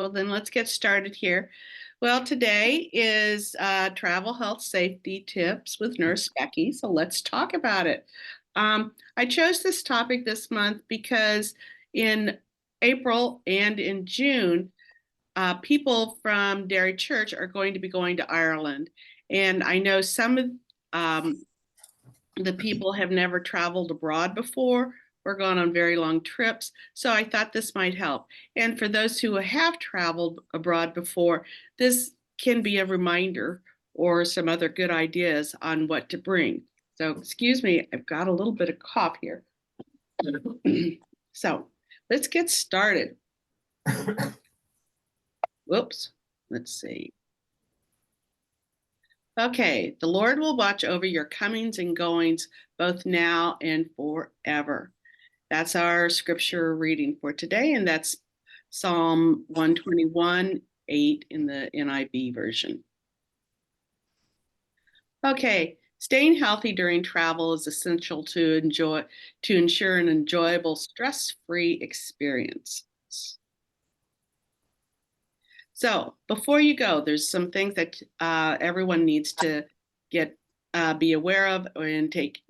Well, then let's get started here. Well, today is travel health safety tips with Nurse Becky. So let's talk about it. I chose this topic this month because in April and in June, people from Derry Church are going to be going to Ireland. And I know some of um, the people have never traveled abroad before or gone on very long trips. So I thought this might help. And for those who have traveled abroad before, this can be a reminder or some other good ideas on what to bring. So, excuse me, I've got a little bit of cough here. So, let's get started. Whoops, let's see. Okay, the Lord will watch over your comings and goings both now and forever. That's our scripture reading for today, and that's Psalm 121:8 in the NIV version. Okay, staying healthy during travel is essential to ensure an enjoyable, stress-free experience. So before you go, there's some things that everyone needs to be aware of and take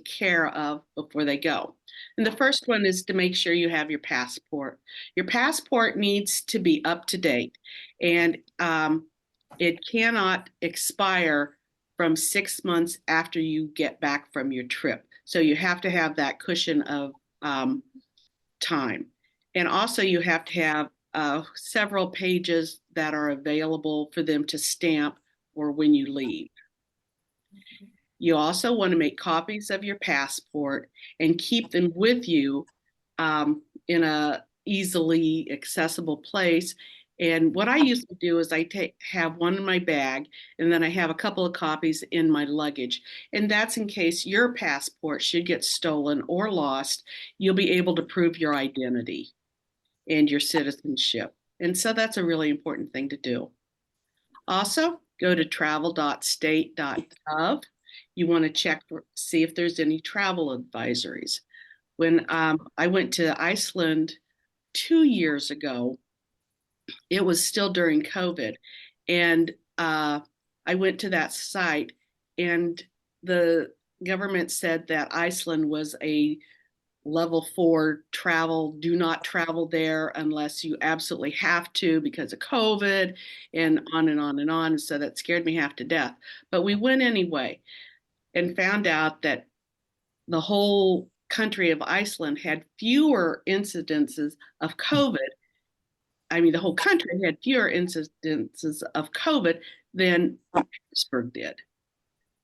care of before they go. And the first one is to make sure you have your passport. Your passport needs to be up to date, and it cannot expire from 6 months after you get back from your trip. So you have to have that cushion of time. And also you have to have several pages that are available for them to stamp or when you leave. You also want to make copies of your passport and keep them with you in a easily accessible place. And what I used to do is have one in my bag, and then I have a couple of copies in my luggage. And that's in case your passport should get stolen or lost, you'll be able to prove your identity and your citizenship. And so that's a really important thing to do. Also, go to travel.state.gov. You want to see if there's any travel advisories. When I went to Iceland 2 years ago, it was still during COVID. And I went to that site, and the government said that Iceland was a level 4 travel. Do not travel there unless you absolutely have to because of COVID, and on and on and on. And so that scared me half to death. But we went anyway and found out that the whole country of Iceland had fewer incidences of COVID. I mean, the whole country had fewer incidences of COVID than Pittsburgh did.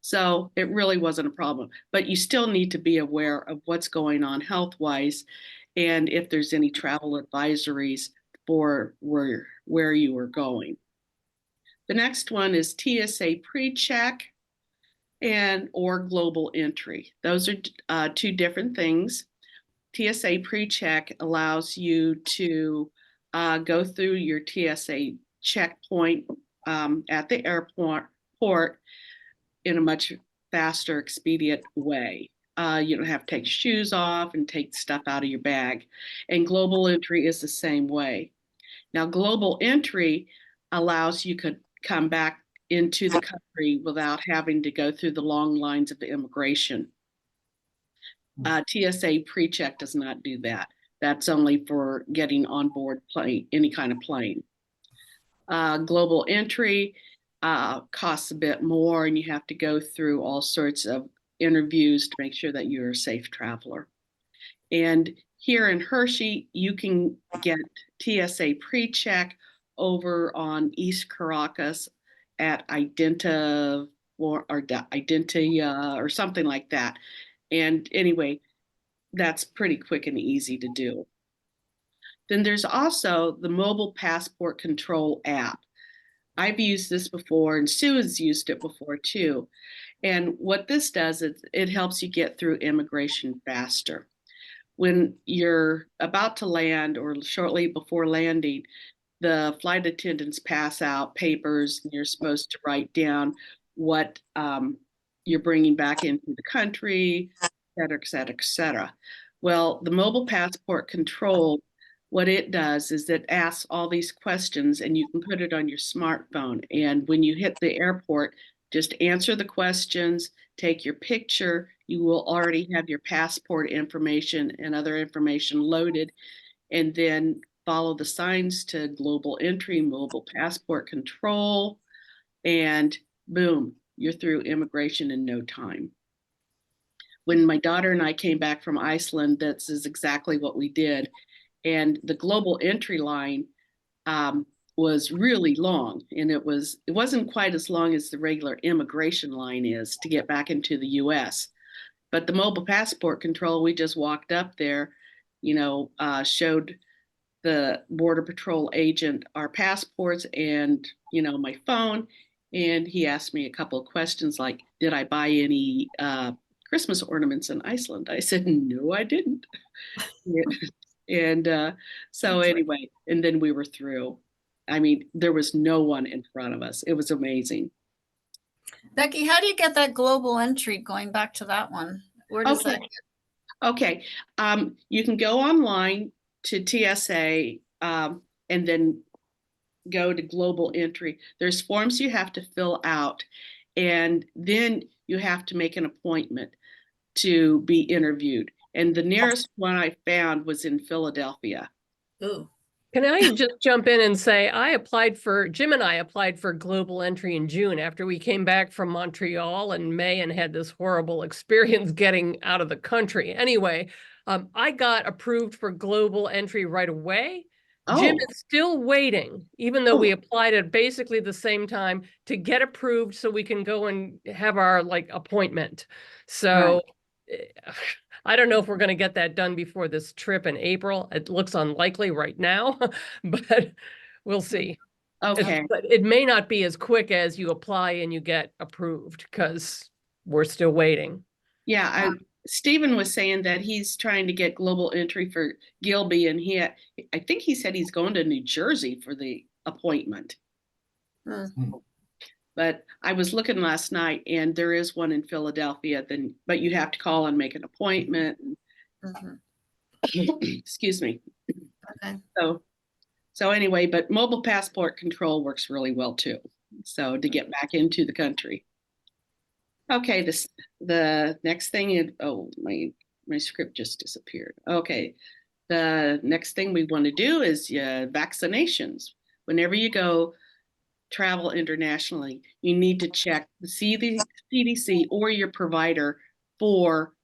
So it really wasn't a problem, but you still need to be aware of what's going on health-wise and if there's any travel advisories for where you are going. The next one is TSA pre-check and or global entry. Those are two different things. TSA pre-check allows you to go through your TSA checkpoint at the airport in a much faster, expedient way. You don't have to take shoes off and take stuff out of your bag. And global entry is the same way. Now, global entry allows you to come back into the country without having to go through the long lines of immigration. TSA pre-check does not do that. That's only for getting on board any kind of plane. Global entry costs a bit more, and you have to go through all sorts of interviews to make sure that you're a safe traveler. And here in Hershey, you can get TSA pre-check over on East Caracas at Identa or Identia or something like that. And anyway, that's pretty quick and easy to do. Then there's also the mobile passport control app. I've used this before, and Sue has used it before too. And what this does is it helps you get through immigration faster. When you're about to land or shortly before landing, the flight attendants pass out papers, and you're supposed to write down what you're bringing back into the country, et cetera, et cetera, et cetera. Well, the mobile passport control what it does is it asks all these questions and you can put it on your smartphone. And when you hit the airport, just answer the questions, take your picture. You will already have your passport information and other information loaded, and then follow the signs to global entry, mobile passport control, and boom, you're through immigration in no time. When my daughter and I came back from Iceland, this is exactly what we did. And the global entry line was really long, and it wasn't quite as long as the regular immigration line is to get back into the U.S. But the mobile passport control, we just walked up there, showed the Border Patrol agent our passports and, my phone. And he asked me a couple of questions like, did I buy any Christmas ornaments in Iceland? I said, no, I didn't. And so anyway, and then we were through. I mean, there was no one in front of us. It was amazing. Beckie, how do you get that global entry, going back to that one? Where does that get? Okay. You can go online to TSA and then go to global entry. There's forms you have to fill out, and then you have to make an appointment to be interviewed. And the nearest one I found was in Philadelphia. Ooh. Can I just jump in and say, Jim and I applied for global entry in June after we came back from Montreal in May and had this horrible experience getting out of the country. Anyway, I got approved for global entry right away. Jim is still waiting, even though we applied at basically the same time, to get approved so we can go and have our appointment. So I don't know if we're going to get that done before this trip in April. It looks unlikely right now, but we'll see. Okay. But it may not be as quick as you apply and you get approved, because we're still waiting. Yeah, Stephen was saying that he's trying to get global entry for Gilby, and I think he said he's going to New Jersey for the appointment. But I was looking last night, and there is one in Philadelphia. But you have to call and make an appointment. Excuse me. Okay. So anyway, but mobile passport control works really well too. So to get back into the country. Okay, the next thing is, my script just disappeared. Okay, the next thing we want to do is vaccinations. Whenever you go travel internationally, you need to check the CDC or your provider for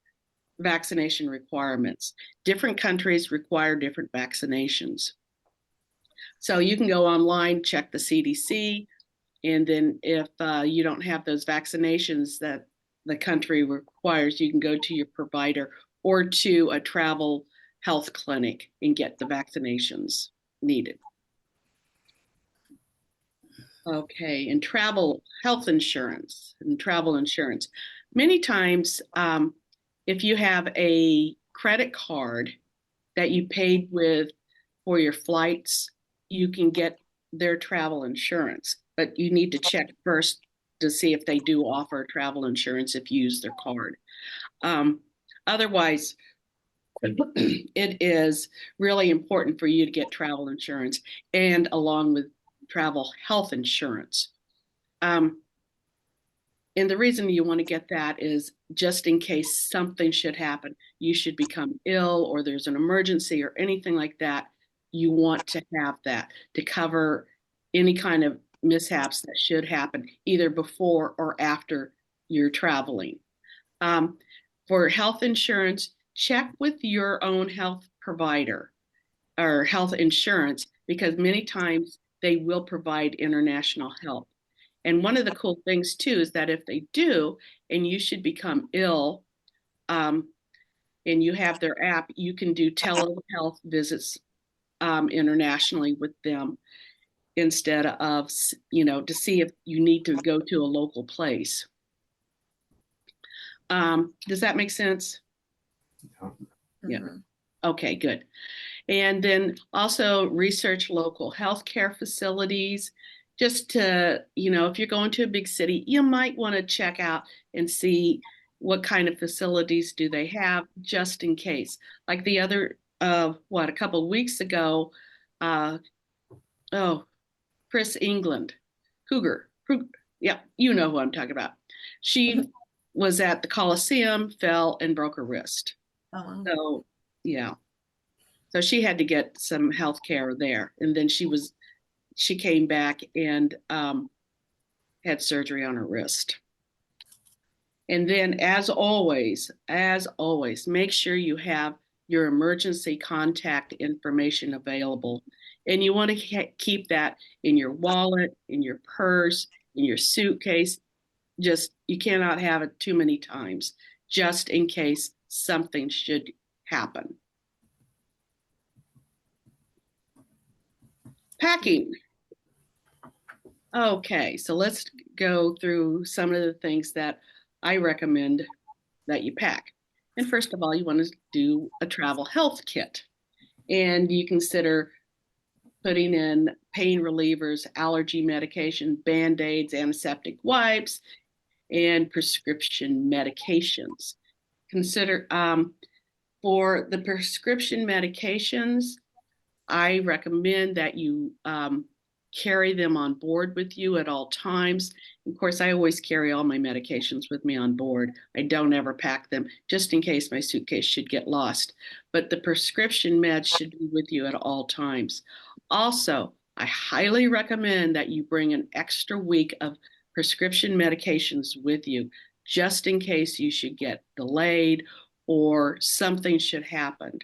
vaccination requirements. Different countries require different vaccinations. So you can go online, check the CDC, and then if you don't have those vaccinations that the country requires, you can go to your provider or to a travel health clinic and get the vaccinations needed. Okay, and travel health insurance and travel insurance. Many times, if you have a credit card that you paid with for your flights, you can get their travel insurance, but you need to check first to see if they do offer travel insurance if you use their card. Otherwise, it is really important for you to get travel insurance and along with travel health insurance. And the reason you want to get that is just in case something should happen. You should become ill or there's an emergency or anything like that. You want to have that to cover any kind of mishaps that should happen either before or after you're traveling. For health insurance, check with your own health provider or health insurance, because many times they will provide international help. And one of the cool things too is that if they do, and you should become ill, and you have their app, you can do telehealth visits internationally with them instead of, to see if you need to go to a local place. Does that make sense? Yeah. Okay, good. And then also research local healthcare facilities. Just to, if you're going to a big city, you might want to check out and see what kind of facilities do they have just in case. Like the other a couple of weeks ago, uh, oh, Chris England, Cougar, yeah, you know who I'm talking about. She was at the Coliseum, fell and broke her wrist. Oh, So, yeah. So she had to get some health care there. And then she came back and had surgery on her wrist. And then as always, make sure you have your emergency contact information available. And you want to keep that in your wallet, in your purse, in your suitcase. Just, you cannot have it too many times, just in case something should happen. Packing. Okay, so let's go through some of the things that I recommend that you pack. And first of all, you want to do a travel health kit. And you consider putting in pain relievers, allergy medication, Band-Aids, antiseptic wipes, and prescription medications. Consider for the prescription medications, I recommend that you carry them on board with you at all times. Of course, I always carry all my medications with me on board. I don't ever pack them just in case my suitcase should get lost. But the prescription meds should be with you at all times. Also, I highly recommend that you bring an extra week of prescription medications with you, just in case you should get delayed or something should happen.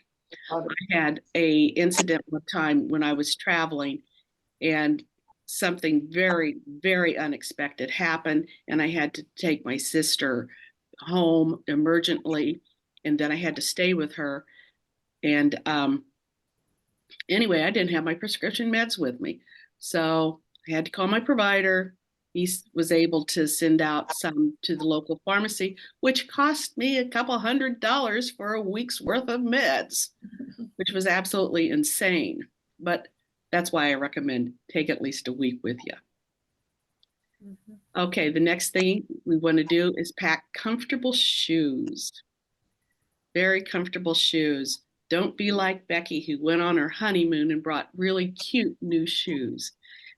I had a incident one time when I was traveling and something very, very unexpected happened. And I had to take my sister home emergently. And then I had to stay with her. And anyway, I didn't have my prescription meds with me. So I had to call my provider. He was able to send out some to the local pharmacy, which cost me a couple $100 for a week's worth of meds, which was absolutely insane. But that's why I recommend take at least a week with you. Okay, the next thing we want to do is pack comfortable shoes. Very comfortable shoes. Don't be like Beckie, who went on her honeymoon and brought really cute new shoes.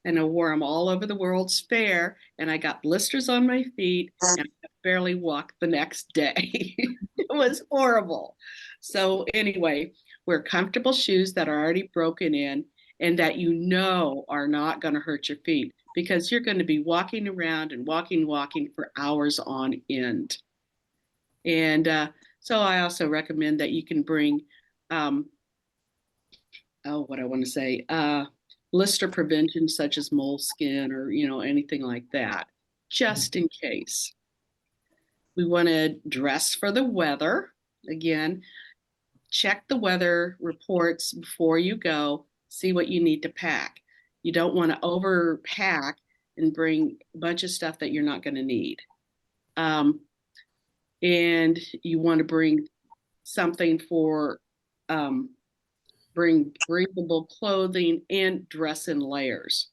And I wore them all over the World's Fair, and I got blisters on my feet, and I barely walked the next day. It was horrible. So anyway, wear comfortable shoes that are already broken in and that you know are not going to hurt your feet, because you're going to be walking around and walking for hours on end. And so I also recommend that you can bring, what I want to say, blister prevention such as moleskin or, anything like that, just in case. We want to dress for the weather. Again, check the weather reports before you go, see what you need to pack. You don't want to overpack and bring a bunch of stuff that you're not going to need. And you want to bring something for bring breathable clothing and dress in layers.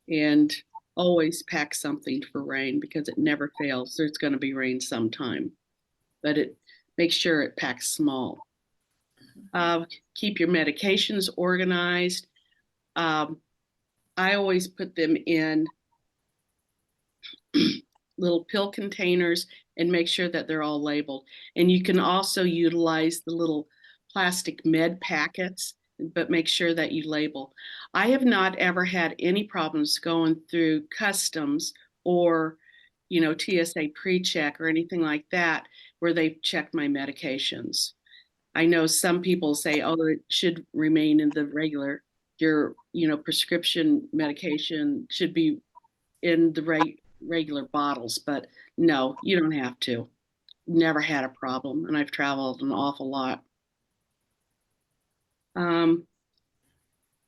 And always pack something for rain, because it never fails. There's going to be rain sometime, but make sure it packs small. Keep your medications organized. I always put them in little pill containers and make sure that they're all labeled. And you can also utilize the little plastic med packets, but make sure that you label. I have not ever had any problems going through customs or, TSA pre-check or anything like that, where they've checked my medications. I know some people say, oh, it should remain in the regular, your, prescription medication should be in the regular bottles, but no, you don't have to. Never had a problem, and I've traveled an awful lot.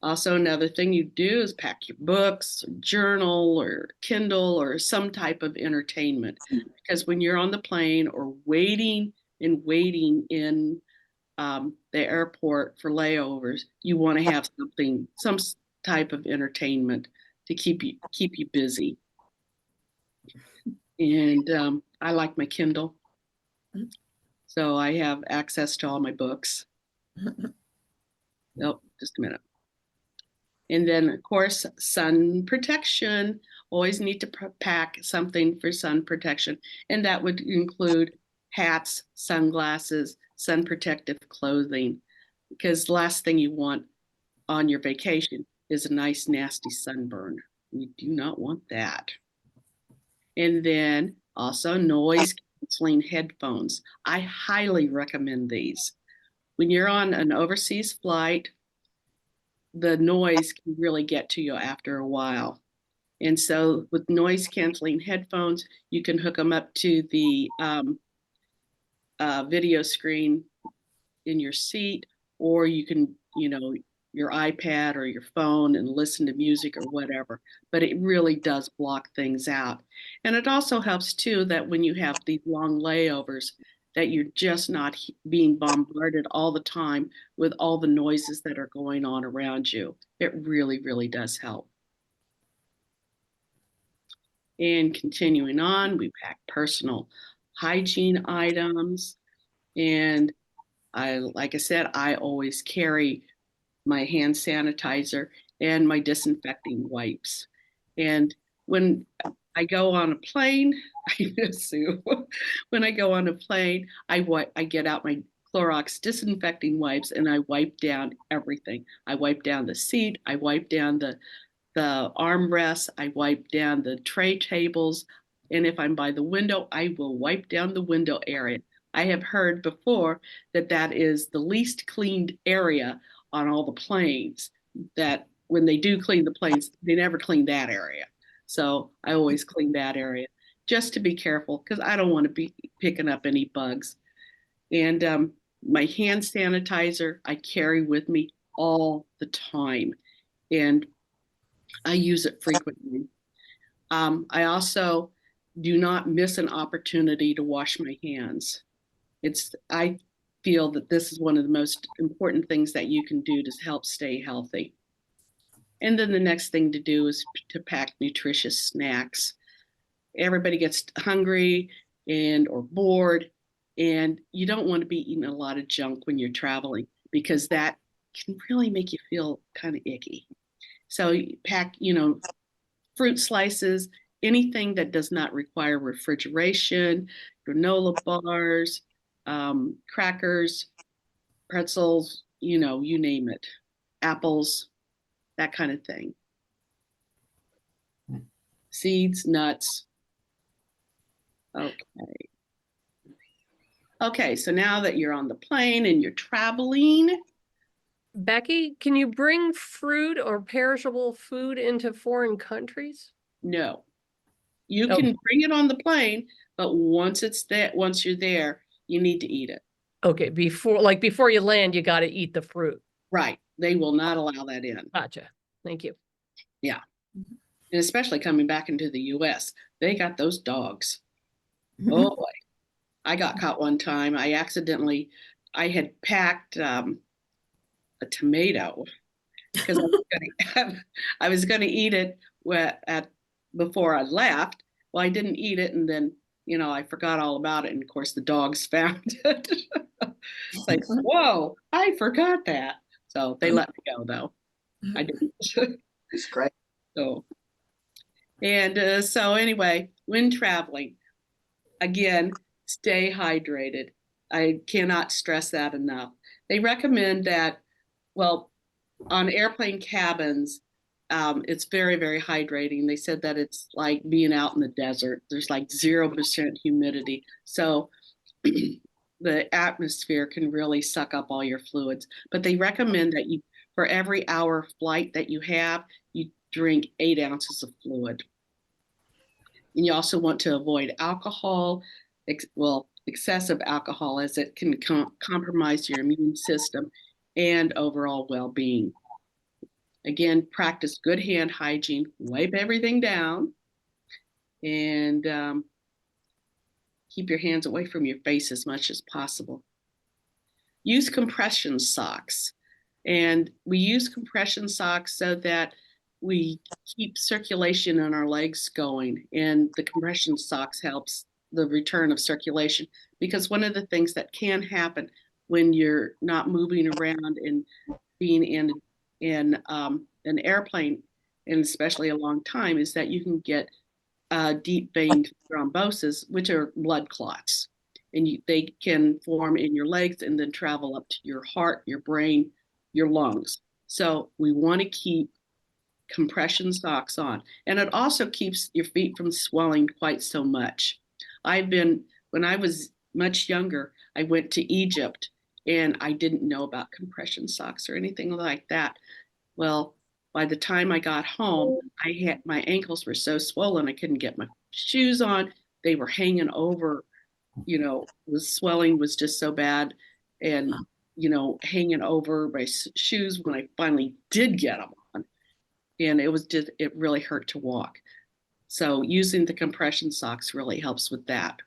Also, another thing you do is pack your books, or journal, or Kindle, or some type of entertainment. Because when you're on the plane or waiting in the airport for layovers, you want to have some type of entertainment to keep you busy. And I like my Kindle, so I have access to all my books. Oh, just a minute. And then, of course, sun protection. Always need to pack something for sun protection. And that would include hats, sunglasses, sun protective clothing. Because the last thing you want on your vacation is a nice, nasty sunburn. We do not want that. And then also noise canceling headphones. I highly recommend these. When you're on an overseas flight, the noise can really get to you after a while. And so with noise canceling headphones, you can hook them up to the video screen in your seat, or you can, your iPad or your phone and listen to music or whatever. But it really does block things out. And it also helps too that when you have these long layovers, that you're just not being bombarded all the time with all the noises that are going on around you. It really, really does help. And continuing on, we pack personal hygiene items. And like I said, I always carry my hand sanitizer and my disinfecting wipes. And when I go on a plane, I assume when I go on a plane, I get out my Clorox disinfecting wipes and I wipe down everything. I wipe down the seat, I wipe down the armrests, I wipe down the tray tables, and if I'm by the window, I will wipe down the window area. I have heard before that that is the least cleaned area on all the planes, that when they do clean the planes, they never clean that area. So I always clean that area just to be careful because I don't want to be picking up any bugs. And my hand sanitizer I carry with me all the time. And I use it frequently. I also do not miss an opportunity to wash my hands. I feel that this is one of the most important things that you can do to help stay healthy. And then the next thing to do is to pack nutritious snacks. Everybody gets hungry or bored, and you don't want to be eating a lot of junk when you're traveling because that can really make you feel kind of icky. So you pack, fruit slices, anything that does not require refrigeration, granola bars, crackers, pretzels, you name it, apples, that kind of thing. Seeds, nuts. Okay. Okay, so now that you're on the plane and you're traveling. Beckie, can you bring fruit or perishable food into foreign countries? No. You can bring it on the plane, but once you're there, you need to eat it. Okay, before you land, you got to eat the fruit. Right. They will not allow that in. Gotcha. Thank you. Yeah. And especially coming back into the US, they got those dogs. Oh boy. I got caught one time. I had packed a tomato because I was going to eat it before I left. Well, I didn't eat it, and then I forgot all about it, and of course the dogs found it. It's like, whoa, I forgot that. So they let me go though. I didn't. It's great. So anyway, when traveling, again, stay hydrated. I cannot stress that enough. They recommend that, well, on airplane cabins, it's very, very hydrating. They said that it's like being out in the desert. There's like 0% humidity. So the atmosphere can really suck up all your fluids. But they recommend that for every hour flight that you have, you drink 8 ounces of fluid. And you also want to avoid alcohol, excessive alcohol, as it can compromise your immune system and overall well-being. Again, practice good hand hygiene, wipe everything down, and keep your hands away from your face as much as possible. Use compression socks. And we use compression socks so that we keep circulation in our legs going. And the compression socks helps the return of circulation, because one of the things that can happen when you're not moving around and being in an airplane, and especially a long time, is that you can get deep vein thrombosis, which are blood clots, and they can form in your legs and then travel up to your heart, your brain, your lungs. So we want to keep compression socks on, and it also keeps your feet from swelling quite so much. When I was much younger, I went to Egypt, and I didn't know about compression socks or anything like that. Well, by the time I got home, my ankles were so swollen I couldn't get my shoes on. They were hanging over, the swelling was just so bad, and hanging over my shoes when I finally did get them on. And it really hurt to walk. So using the compression socks really helps with that.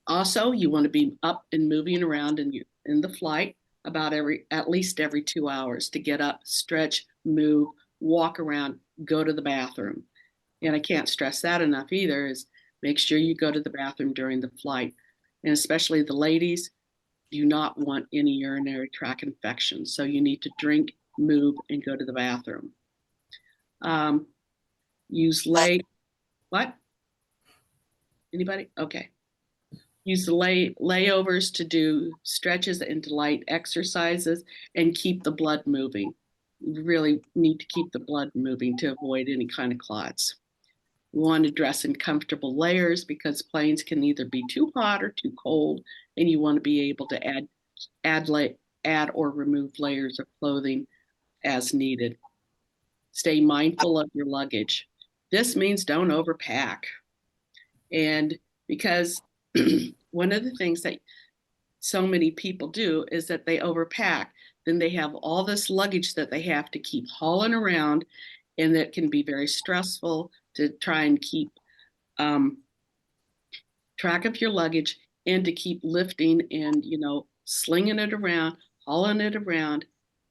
Also, you want to be up and moving around in the flight at least every 2 hours to get up, stretch, move, walk around, go to the bathroom. And I can't stress that enough either, is make sure you go to the bathroom during the flight. And especially the ladies do not want any urinary tract infections. So you need to drink, move, and go to the bathroom. Use what? Anybody? Okay. Use the layovers to do stretches and light exercises and keep the blood moving. You really need to keep the blood moving to avoid any kind of clots. You want to dress in comfortable layers because planes can either be too hot or too cold, and you want to be able to add or remove layers of clothing as needed. Stay mindful of your luggage. This means don't overpack. And because one of the things that so many people do is that they overpack, then they have all this luggage that they have to keep hauling around, and that can be very stressful to try and keep track of your luggage and to keep lifting and slinging it around, hauling it around,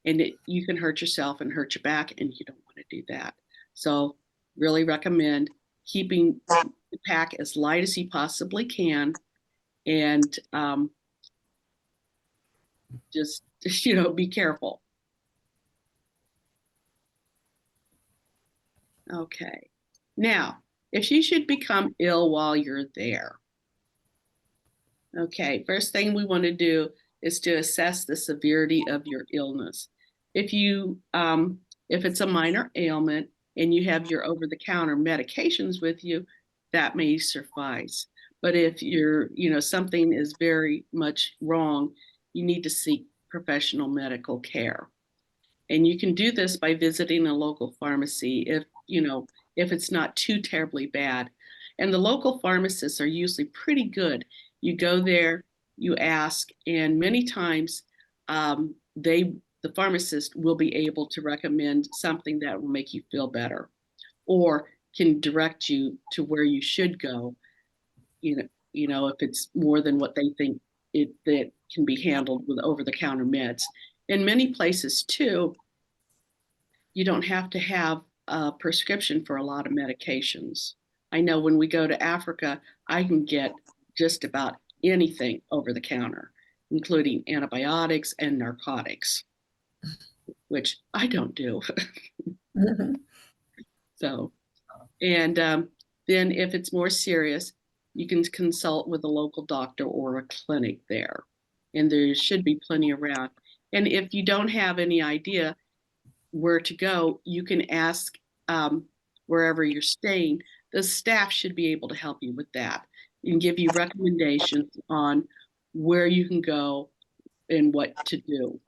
and you can hurt yourself and hurt your back, and you don't want to do that. So really recommend keeping the pack as light as you possibly can, and just be careful. Okay. Now, if you should become ill while you're there, okay, first thing we want to do is to assess the severity of your illness. If it's a minor ailment and you have your over-the-counter medications with you, that may suffice. But if something is very much wrong, you need to seek professional medical care. And you can do this by visiting a local pharmacy if it's not too terribly bad. And the local pharmacists are usually pretty good. You go there, you ask, and many times the pharmacist will be able to recommend something that will make you feel better, or can direct you to where you should go. If it's more than what they think that can be handled with over-the-counter meds. In many places too, you don't have to have a prescription for a lot of medications. I know when we go to Africa, I can get just about anything over the counter, including antibiotics and narcotics, which I don't do. Mm-hmm. So, and then if it's more serious, you can consult with a local doctor or a clinic there, and there should be plenty around. And if you don't have any idea where to go, you can ask wherever you're staying. The staff should be able to help you with that and give you recommendations on where you can go and what to do.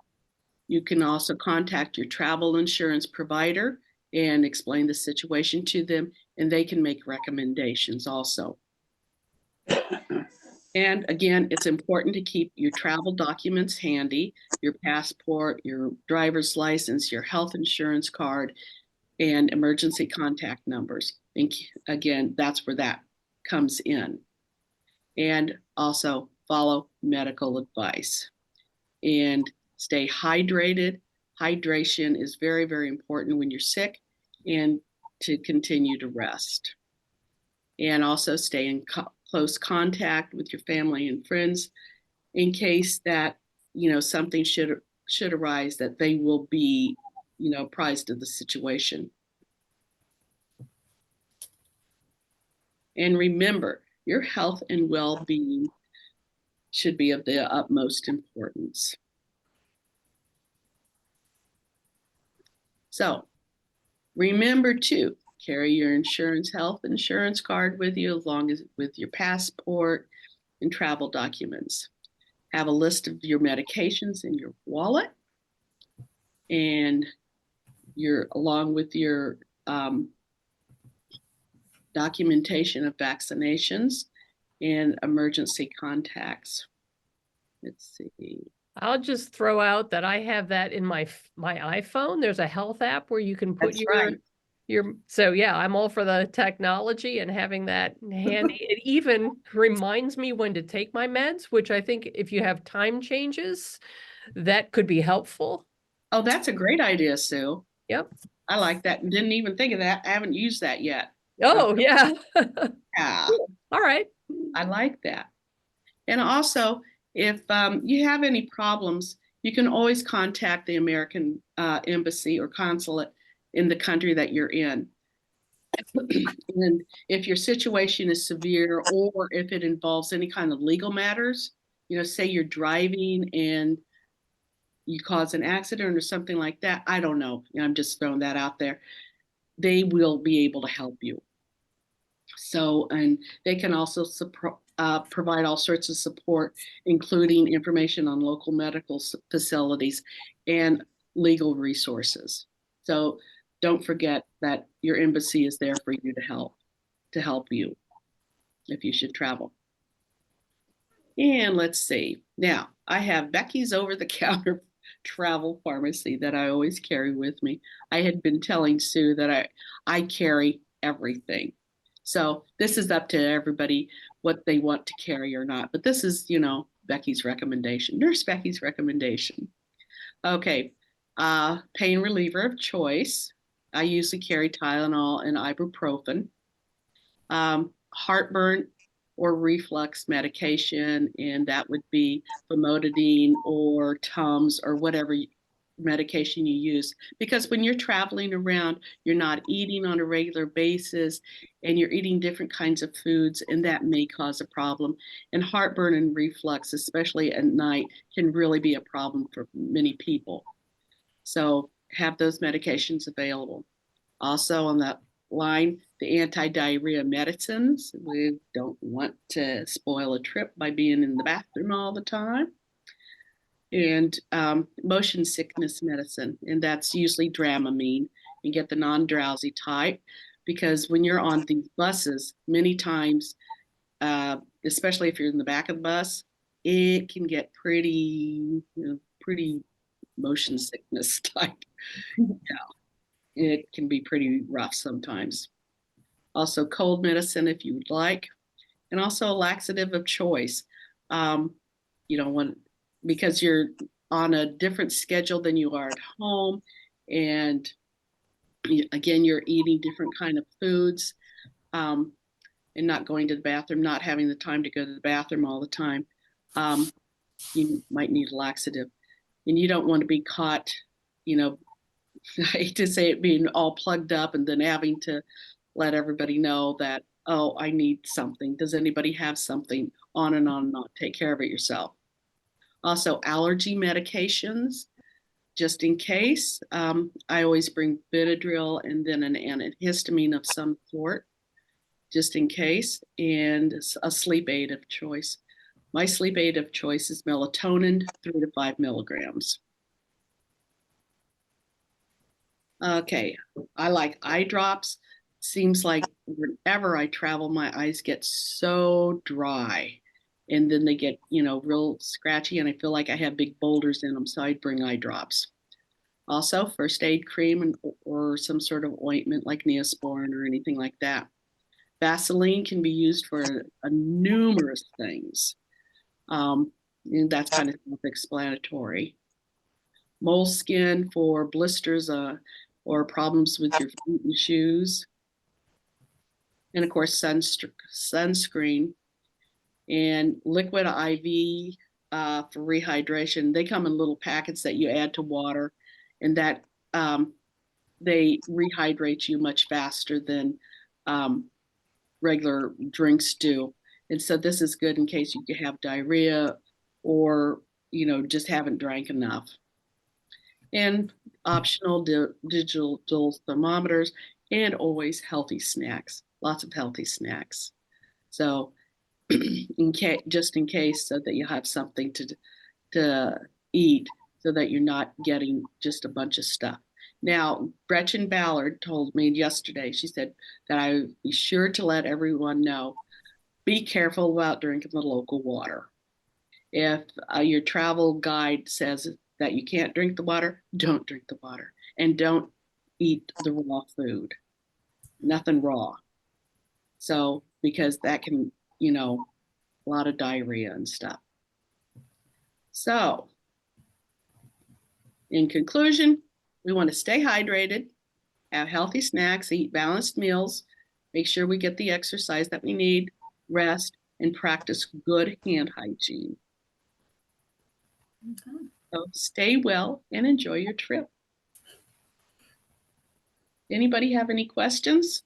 You can also contact your travel insurance provider and explain the situation to them, and they can make recommendations also. And again, it's important to keep your travel documents handy, your passport, your driver's license, your health insurance card, and emergency contact numbers. And again, that's where that comes in. And also follow medical advice and stay hydrated. Hydration is very, very important when you're sick, and to continue to rest. And also stay in close contact with your family and friends in case that something should should arise, that they will be, apprised of the situation. And remember, your health and well-being should be of the utmost importance. So remember to carry your health insurance card with you, along as with your passport and travel documents. Have a list of your medications in your wallet, and along with your documentation of vaccinations and emergency contacts. Let's see. I'll just throw out that I have that in my iPhone. There's a health app where you can put so yeah, I'm all for the technology and having that handy. It even reminds me when to take my meds, which I think if you have time changes, that could be helpful. Oh, that's a great idea, Sue. Yep. I like that. Didn't even think of that. I haven't used that yet. Oh, yeah. Yeah. All right. I like that. And also, if you have any problems, you can always contact the American embassy or consulate in the country that you're in. And if your situation is severe, or if it involves any kind of legal matters, say you're driving and you cause an accident or something like that, I don't know. I'm just throwing that out there. They will be able to help you. So, and they can also provide all sorts of support, including information on local medical facilities and legal resources. So don't forget that your embassy is there for you to help you if you should travel. And let's see. Now, I have Beckie's over-the-counter travel pharmacy that I always carry with me. I had been telling Sue that I carry everything. So this is up to everybody what they want to carry or not. But this is, Beckie's recommendation, Nurse Beckie's recommendation. Okay, pain reliever of choice. I usually carry Tylenol and ibuprofen. Heartburn or reflux medication, and that would be famotidine or Tums or whatever medication you use. Because when you're traveling around, you're not eating on a regular basis, and you're eating different kinds of foods, and that may cause a problem. And heartburn and reflux, especially at night, can really be a problem for many people. So have those medications available. Also on that line, the anti-diarrhea medicines. We don't want to spoil a trip by being in the bathroom all the time. And motion sickness medicine, and that's usually Dramamine. You get the non-drowsy type, because when you're on these buses, many times, especially if you're in the back of the bus, it can get pretty motion sickness type. It can be pretty rough sometimes. Also cold medicine if you would like, and also a laxative of choice. You don't want, because you're on a different schedule than you are at home, and again, you're eating different kind of foods, and not going to the bathroom, not having the time to go to the bathroom all the time. You might need a laxative, and you don't want to be caught, I hate to say it, being all plugged up and then having to let everybody know that, oh, I need something. Does anybody have something? On and on and on. Take care of it yourself. Also, allergy medications, just in case. I always bring Benadryl and then an antihistamine of some sort, just in case, and a sleep aid of choice. My sleep aid of choice is melatonin, 3 to 5 milligrams. Okay, I like eye drops. Seems like whenever I travel, my eyes get so dry, and then they get, real scratchy, and I feel like I have big boulders in them, so I'd bring eye drops. Also, first aid cream or some sort of ointment like Neosporin or anything like that. Vaseline can be used for numerous things. And that's kind of self-explanatory. Moleskin for blisters or problems with your feet and shoes. And of course, sunscreen and liquid IV for rehydration. They come in little packets that you add to water, and that they rehydrate you much faster than regular drinks do. And so this is good in case you have diarrhea or, just haven't drank enough. And optional digital thermometers, and always healthy snacks, lots of healthy snacks. So just in case, so that you have something to eat, so that you're not getting just a bunch of stuff. Now, Gretchen Ballard told me yesterday, she said that I would be sure to let everyone know, be careful about drinking the local water. If your travel guide says that you can't drink the water, don't drink the water. And don't eat the raw food. Nothing raw. So, because that can, a lot of diarrhea and stuff. So, in conclusion, we want to stay hydrated, have healthy snacks, eat balanced meals, make sure we get the exercise that we need, rest, and practice good hand hygiene. Okay. So stay well and enjoy your trip. Anybody have any questions?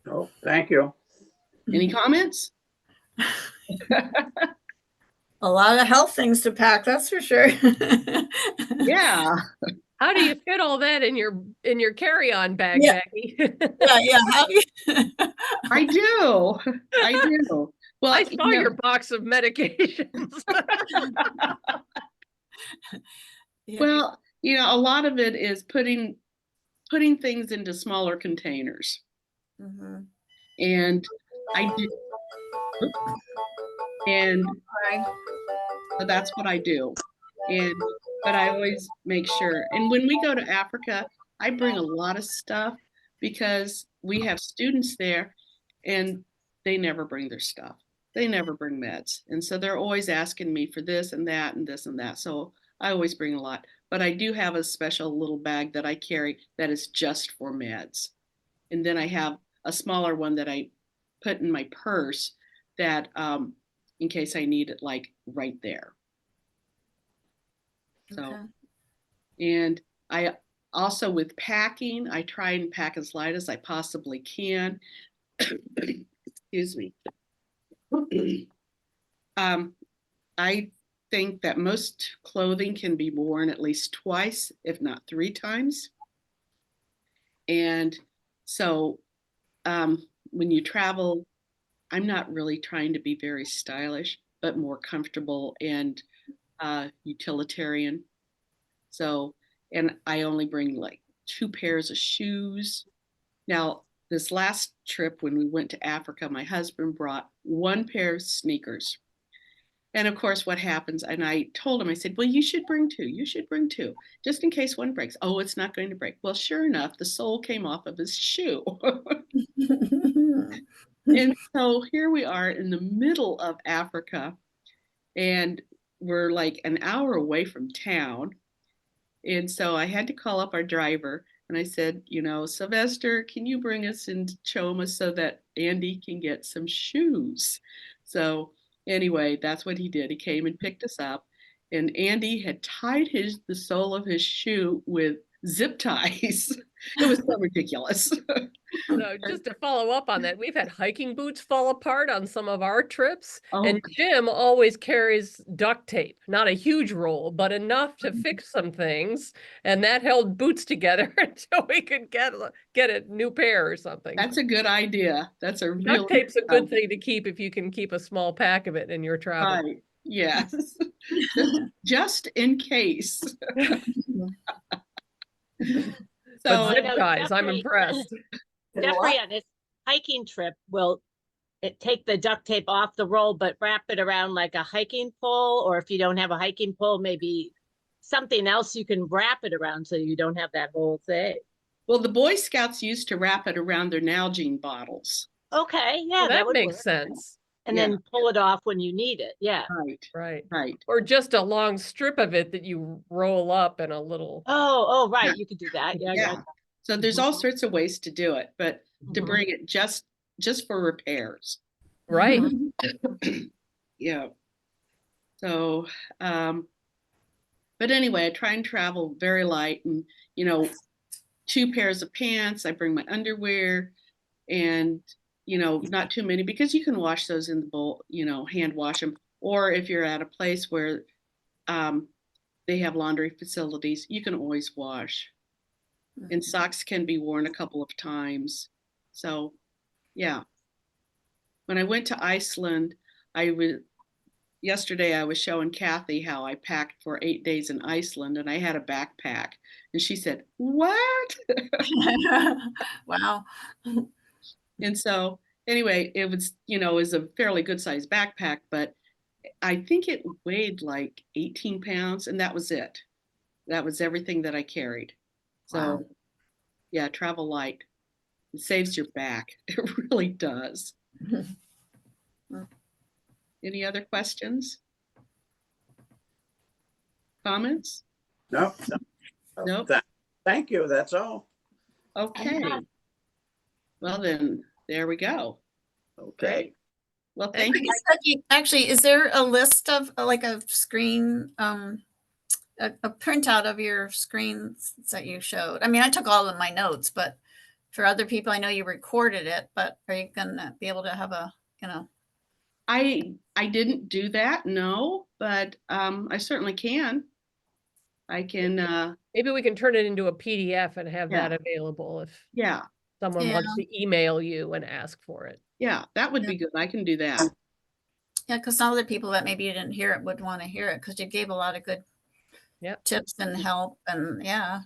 No, thank you. Any comments? A lot of health things to pack, that's for sure. Yeah. How do you fit all that in your carry-on bag, Yeah. Becky? Yeah. How do you? I do. Well, I saw your box of medications. Yeah. Well, a lot of it is putting things into smaller containers. Mhm. And I do. And Right. so that's what I do. But I always make sure. And when we go to Africa, I bring a lot of stuff because we have students there and they never bring their stuff. They never bring meds. And so they're always asking me for this and that and this and that. So I always bring a lot. But I do have a special little bag that I carry that is just for meds. And then I have a smaller one that I put in my purse that in case I need it, like right there. So, Okay. and I also, with packing, I try and pack as light as I possibly can. Excuse me. I think that most clothing can be worn at least twice, if not 3 times. And so when you travel, I'm not really trying to be very stylish, but more comfortable and utilitarian. So, and I only bring like 2 pairs of shoes. Now, this last trip when we went to Africa, my husband brought 1 pair of sneakers. And of course, what happens, and I told him, I said, well, you should bring 2. You should bring 2, just in case one breaks. Oh, it's not going to break. Well, sure enough, the sole came off of his shoe. And so here we are in the middle of Africa, and we're like an hour away from town. And so I had to call up our driver and I said, Sylvester, can you bring us into Choma so that Andy can get some shoes? So anyway, that's what he did. He came and picked us up, and Andy had tied the sole of his shoe with zip ties. It was so ridiculous. So just to follow up on that, we've had hiking boots fall apart on some of our trips, and Jim always carries duct tape, not a huge roll, but enough to fix some things, and that held boots together until we could get a new pair or something. That's a good idea. That's a real duct tape's a good thing to keep if you can keep a small pack of it in your travel. Right. Yes. just in case. But zip So, ties, I'm Jeffrey- impressed. Jeffrey, on this hiking trip, will it take the duct tape off the roll, but wrap it around like a hiking pole? Or if you don't have a hiking pole, maybe something else you can wrap it around so you don't have that whole thing. Well, the Boy Scouts used to wrap it around their Nalgene bottles. Okay, yeah, Well, that would makes work. sense. And Yeah. then pull it off when you need it. Yeah. Right. Or just a long strip of it that you roll up in a little. Oh, right. Yeah. You could do that. Yeah. Yeah. So there's all sorts of ways to do it, but to bring it just for repairs. Right. Yeah. So, but anyway, I try and travel very light and, 2 pairs of pants. I bring my underwear and, not too many because you can wash those in the bowl, hand wash them. Or if you're at a place where they have laundry facilities, you can always wash. And socks can be worn a couple of times. So, yeah. When I went to Iceland, yesterday I was showing Kathy how I packed for 8 days in Iceland and I had a backpack. And she said, "What?" Wow. And so anyway, it was a fairly good sized backpack, but I think it weighed like 18 pounds and that was it. That was everything that I carried. So Wow. yeah, travel light. It saves your back. It really does. Any other questions? Comments? No. Nope. Thank you. That's all. Okay. Well then, there we go. Okay. Well, thank you. Becky, actually, is there a list of like a screen, a printout of your screens that you showed? I mean, I took all of my notes, but for other people, I know you recorded it, but are you gonna be able to have a, I didn't do that, no, but I certainly can. I can Maybe we can turn it into a PDF and have Yeah. that available if yeah, someone wants to email you and ask for it. yeah, that would be good. I can do that. yeah, because some other people that maybe didn't hear it would want to hear it because you gave a lot of good Yep. tips and help and yeah.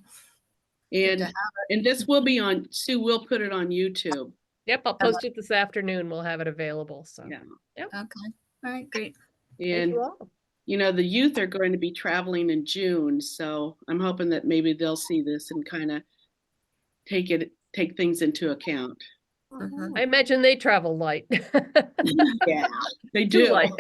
good to And this will be on, Sue will put it on YouTube. Yep, I'll post it this afternoon. We'll have it available. So Yeah. Okay. All right, great. thank And you all. the youth are going to be traveling in June, so I'm hoping that maybe they'll see this and kind of take things into account. Mhm. I imagine they travel light. Yeah, they Too do. light.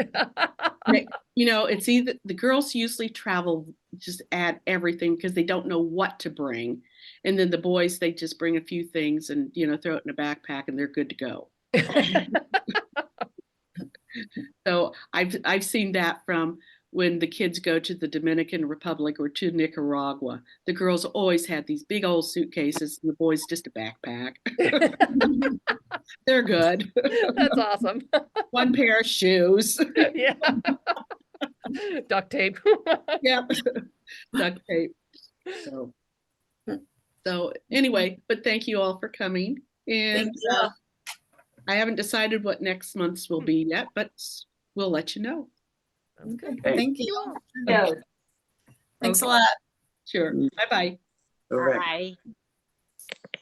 It's either the girls usually travel, just add everything because they don't know what to bring. And then the boys, they just bring a few things and, throw it in a backpack and they're good to go. So I've seen that from when the kids go to the Dominican Republic or to Nicaragua. The girls always had these big old suitcases and the boys just a backpack. They're good. That's awesome. One pair of shoes. Yeah. Duct tape. Yep. Duct tape. So anyway, but thank you all for coming. And Thank you. I haven't decided what next month's will be yet, but we'll let you know. Okay. Okay. Thank you. Okay. Thanks a Okay. lot. Sure. Bye-bye. All right. Bye.